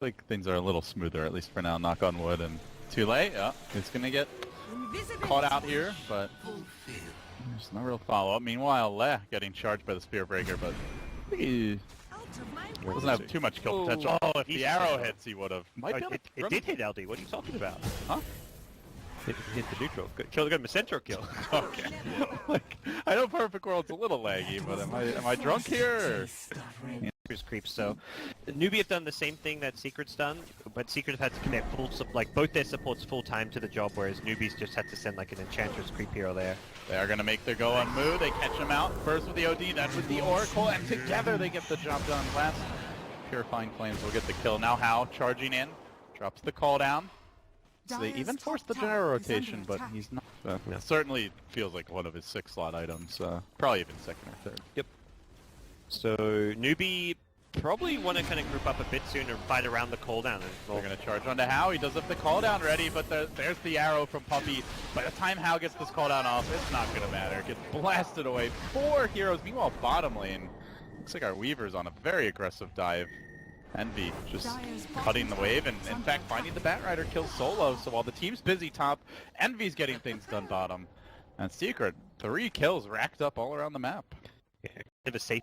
Like things are a little smoother, at least for now, knock on wood. And too late, yeah, it's gonna get caught out here, but there's no real follow-up. Meanwhile, Le getting charged by the Spear Breaker, but he doesn't have too much kill potential. Oh, if the arrow hits, he would have. It did hit LD, what are you talking about? Huh? It hit the neutral. Kill the Epicenter kill. Okay. Like, I know Perfect World's a little laggy, but am I drunk here? Creeps. So NewBee have done the same thing that Secret's done, but Secret have had to commit both their supports full time to the job, whereas NewBee's just had to send like an Enchantress creep hero there. They are gonna make their go on Moo. They catch him out first with the OD, then with the Oracle, and together they get the job done. Last Purifying Flames will get the kill. Now Hao charging in, drops the call down. So they even forced the general rotation, but he's not. It certainly feels like one of his 6-slot items. Probably even second or third. Yep. So NewBee probably want to kind of group up a bit sooner and fight around the cooldown. They're going to charge onto Hao. He does have the cooldown ready, but there's the arrow from Puppey. By the time Hao gets this cooldown off, it's not going to matter. Gets blasted away. 4 heroes. Meanwhile, bottom lane. Looks like our Weaver's on a very aggressive dive. Envy just cutting the wave, and in fact finding the Batrider kills solo. So while the team's busy top, Envy's getting things done bottom. And Secret, 3 kills racked up all around the map. Yeah, kind of a safe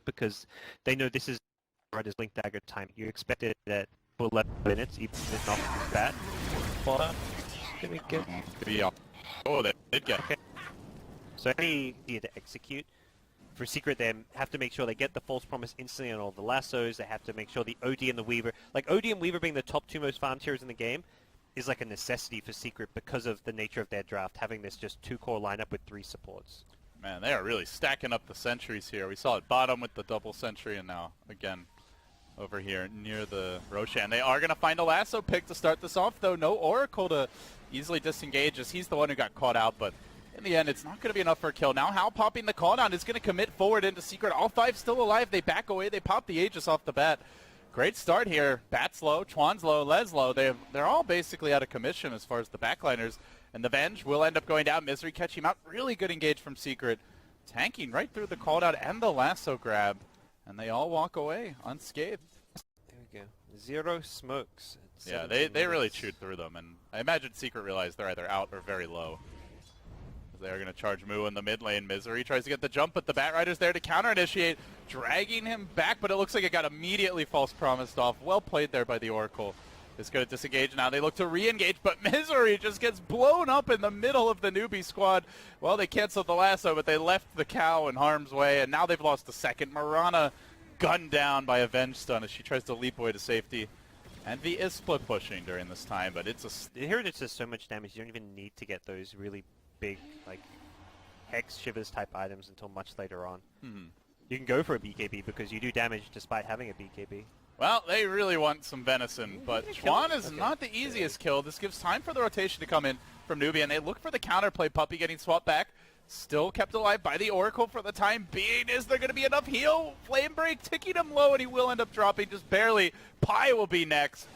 because they know this is Rider's Link Dagger time. You expect it at 11 minutes, even if not bad. But gonna get. Oh, they did get. Okay. So any need to execute. For Secret, they have to make sure they get the False Promise instantly on all the lassos. They have to make sure the OD and the Weaver, like OD and Weaver being the top 2 most farmed heroes in the game, is like a necessity for Secret because of the nature of their draft, having this just 2-core lineup with 3 supports. Man, they are really stacking up the sentries here. We saw it bottom with the double sentry, and now again over here near the Roshan. They are going to find a lasso pick to start this off, though. No Oracle to easily disengage, as he's the one who got caught out, but in the end, it's not going to be enough for a kill. Now Hao popping the cooldown is going to commit forward into Secret. All 5 still alive. They back away. They pop the Aegis off the bat. Great start here. Bat's low, Chuan's low, Les low. They're all basically out of commission as far as the backliners. And the Venge will end up going down. Misery catch him out. Really good engage from Secret. Tanking right through the cooldown and the lasso grab. And they all walk away unscathed. There we go. 0 smokes. Yeah, they really chewed through them. And I imagine Secret realized they're either out or very low. They're going to charge Moo in the mid lane. Misery tries to get the jump, but the Batrider's there to counter-initiate, dragging him back, but it looks like it got immediately false promised off. Well played there by the Oracle. It's going to disengage now. They look to re-engage, but Misery just gets blown up in the middle of the NewBee squad. Well, they canceled the lasso, but they left the cow in harm's way, and now they've lost a second. Mirana gunned down by a Venge stun as she tries to leap away to safety. Envy is split pushing during this time, but it's a... Here it does so much damage, you don't even need to get those really big, like, Hex Shivers type items until much later on. You can go for a BKB because you do damage despite having a BKB. Well, they really want some venison, but Chuan is not the easiest kill. This gives time for the rotation to come in from NewBee, and they look for the counterplay. Puppey getting swapped back. Still kept alive by the Oracle for the time being. Is there going to be enough heal? Flame Break ticking him low, and he will end up dropping just barely. Pi will be next.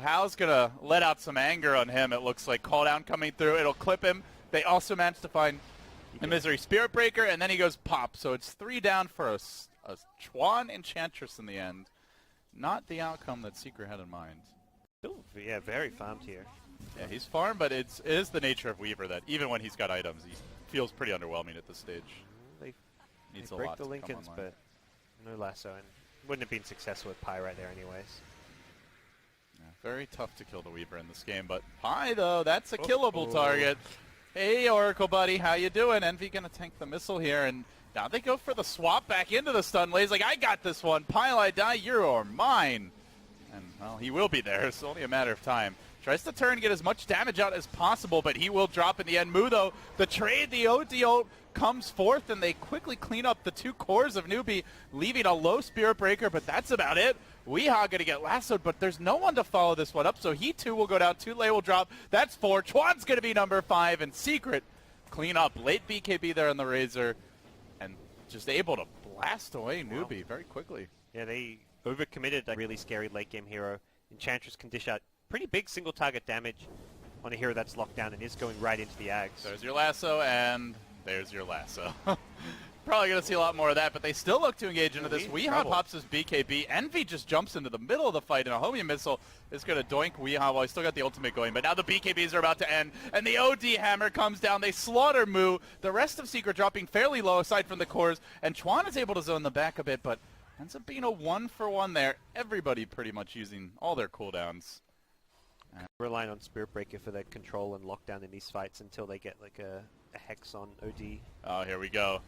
Hao's going to let out some anger on him, it looks like. Call down coming through. It'll clip him. They also managed to find the Misery Spirit Breaker, and then he goes pop. So it's 3 down for a Chuan Enchantress in the end. Not the outcome that Secret had in mind. Still, yeah, very farmed here. Yeah, he's farmed, but it is the nature of Weaver that even when he's got items, he feels pretty underwhelming at this stage. They needs a break lot the to Lincolns, come online. but no lasso, and wouldn't have been successful with Pi right there anyways. Yeah, very tough to kill the Weaver in this game, but Pi, though, that's a killable target. Hey, Oracle buddy, how you doing? Envy gonna tank the missile here, and now they go for the swap back into the stun. Lay's like, I got this one. Pile I die, you're mine. And, well, he will be there. It's only a matter of time. Tries to turn, get as much damage out as possible, but he will drop in the end. Moo, though, the trade, the OD ult comes forth, and they quickly clean up the 2 cores of NewBee, leaving a low Spirit Breaker, but that's about it. Weehaw going to get lassoed, but there's no one to follow this one up, so he too will go down. 2 lay will drop. That's 4. Chuan's going to be number 5, and Secret clean up. Late BKB there on the Razor, and just able to blast away NewBee very quickly. Yeah, they overcommitted a really scary late game hero. Enchantress can dish out pretty big single target damage on a hero that's locked down and is going right into the Ags. There's your lasso, and there's your lasso. Probably going to see a lot more of that, but they still look to engage into this. Weehaw trouble. pops his BKB. Envy just jumps into the middle of the fight, and a homing missile is going to doink Weehaw while he's still got the ultimate going. But now the BKBs are about to end, and the OD hammer comes down. They slaughter Moo. The rest of Secret dropping fairly low aside from the cores, and Chuan is able to zone them back a bit, but ends up being a 1-for-1 there. Everybody pretty much using all their cooldowns. Relying on Spirit Breaker for their control and lockdown in these fights until they get like a hex on OD. Oh, here we go.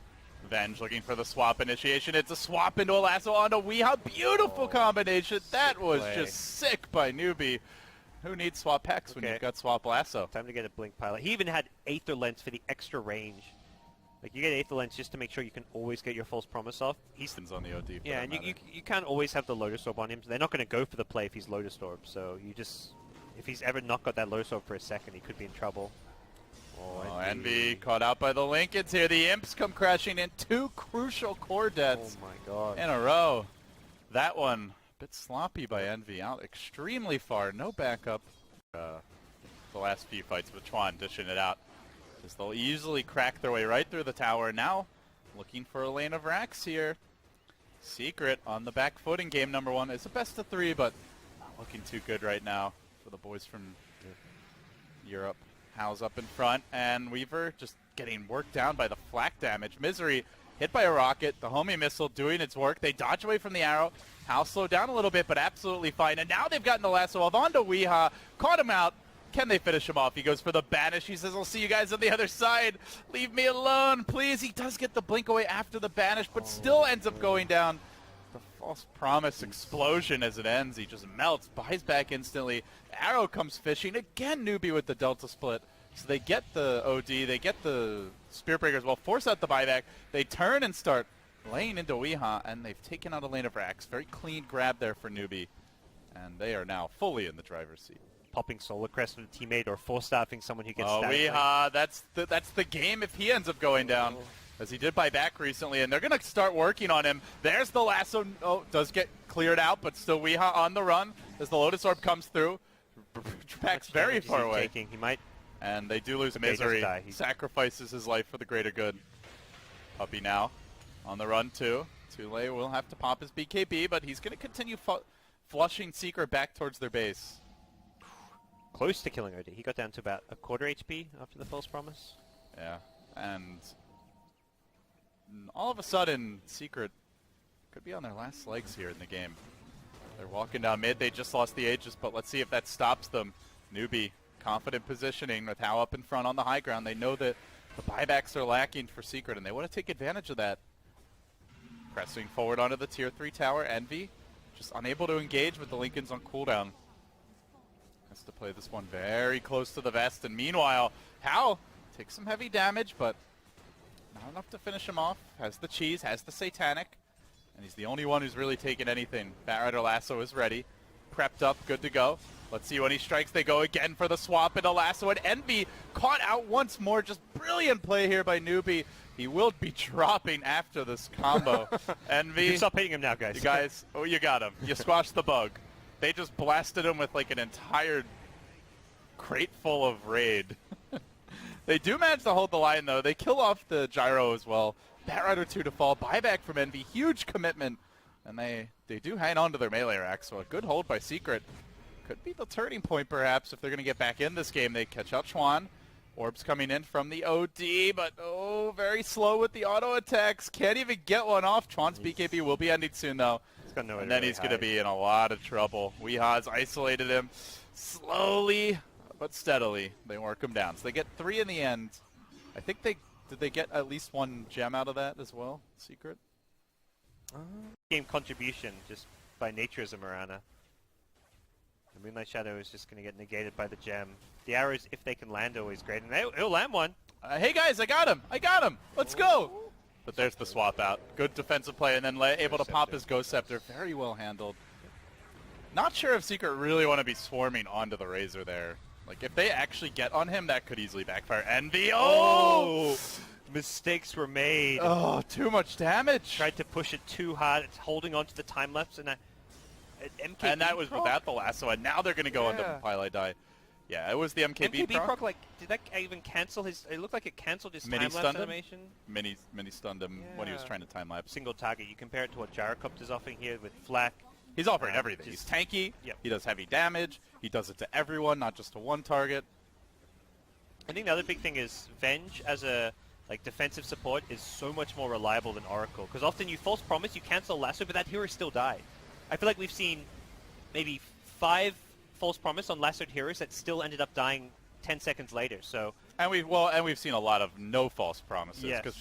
Venge looking for the swap initiation. It's a swap into a lasso onto Weehaw. Beautiful combination. That was just sick by NewBee. Who needs swap hex when you've got swap lasso? Time to get a blink pilot. He even had Aether Lens for the extra range. Like, you get Aether Lens just to make sure you can always get your false promise off. He's on the OD. Yeah, and you can't always have the Lotus Orb on him. So they're not going to go for the play if he's Lotus Orb. So you just, if he's ever not got that Lotus Orb for a second, he could be in trouble. Oh, Envy caught out by the Lincolns here. The Imps come crashing in. 2 crucial core deaths in a row. That one, a bit sloppy by Envy. Out extremely far. No backup. The last few fights with Chuan dishing it out. Just they'll easily crack their way right through the tower. Now, looking for a lane of racks here. Secret on the back foot in game number 1. It's a best of 3, but not looking too good right now for the boys from Europe. How's up in front, and Weaver just getting worked down by the flak damage. Misery hit by a rocket, the homing missile doing its work. They dodge away from the arrow. Howe slowed down a little bit, but absolutely fine. And now they've gotten the lasso off onto Weehaw. Caught him out. Can they finish him off? He goes for the banish. He says, I'll see you guys on the other side. Leave me alone, please. He does get the blink away after the banish, but still ends up going down. The false promise explosion as it ends. He just melts, buys back instantly. Arrow comes fishing. Again, NewBee with the Delta split. So they get the OD, they get the Spirit Breaker as well, force out the buyback. They turn and start laying into Weehaw, and they've taken out a lane of racks. Very clean grab there for NewBee. And they are now fully in the driver's seat. Popping Solar Crest with a teammate or force-staffing someone who gets stacked. Weehaw, that's the game if he ends up going down. As he did buy back recently, and they're going to start working on him. There's the lasso. Oh, does get cleared out, but still Weehaw on the run as the Lotus Orb comes through. Pack's very far away. He might. And they do lose Misery. He sacrifices his life for the greater good. Puppey now on the run too. Tule will have to pop his BKB, but he's going to continue flushing Secret back towards their base. Close to killing OD. He got down to about a quarter HP after the false promise. Yeah, and all of a sudden, Secret could be on their last legs here in the game. They're walking down mid. They just lost the Aegis, but let's see if that stops them. NewBee, confident positioning with Howe up in front on the high ground. They know that the buybacks are lacking for Secret, and they want to take advantage of that. Pressing forward onto the tier 3 tower. Envy just unable to engage with the Lincolns on cooldown. Has to play this one very close to the vest, and meanwhile, Howe takes some heavy damage, but not enough to finish him off. Has the cheese, has the satanic, and he's the only one who's really taken anything. Batrider Lasso is ready, prepped up, good to go. Let's see when he strikes. They go again for the swap into Lasso, and Envy caught out once more. Just brilliant play here by NewBee. He will be dropping after this combo. Envy. You can stop hitting him now, guys. You guys, oh, you got him. You squashed the bug. They just blasted him with like an entire crate full of raid. They do manage to hold the line, though. They kill off the gyro as well. Batrider 2 to fall. Buyback from Envy. Huge commitment. And they do hang on to their melee rack, so a good hold by Secret. Could be the turning point, perhaps, if they're going to get back in this game. They catch out Chuan. Orbs coming in from the OD, but oh, very slow with the auto attacks. Can't even get one off. Chuan's BKB will be ending soon, though. And then he's going to be in a lot of trouble. Weehaw's isolated him slowly but steadily. They work him down. So they get 3 in the end. I think did they get at least 1 gem out of that as well, Secret? Game contribution, just by nature as a Mirana. The Moonlight Shadow is just going to get negated by the gem. The arrows, if they can land, are always great. And he'll land one. Hey guys, I got him! I got him! Let's go! But there's the swap out. Good defensive play, and then able to pop his Ghost Scepter. Very well handled. Not sure if Secret really want to be swarming onto the Razor there. Like, if they actually get on him, that could easily backfire. Envy, oh! Mistakes were made. Oh, too much damage. Tried to push it too hard. It's holding on to the time lapse, and MK. And that was without the lasso, and now they're going to go into Pilot Die. Yeah, it was the MKB proc. like, did that even cancel his... It looked like it canceled his Mini time-lapse stunned him? animation. Mini stunned him when he was Yeah. trying to time-lapse. Single target. You compare it to what Gyrocopter's offering here with Flak. He's offering everything. He's just- tanky. Yep. He does heavy damage. He does it to everyone, not just to one target. I think the other big thing is Venge as a defensive support is so much more reliable than Oracle, because often you false promise, you cancel lasso, but that hero still died. I feel like we've seen maybe 5 false promise on lassoed heroes that still ended up dying 10 seconds later. So And we've seen a lot of no false promises Yes. because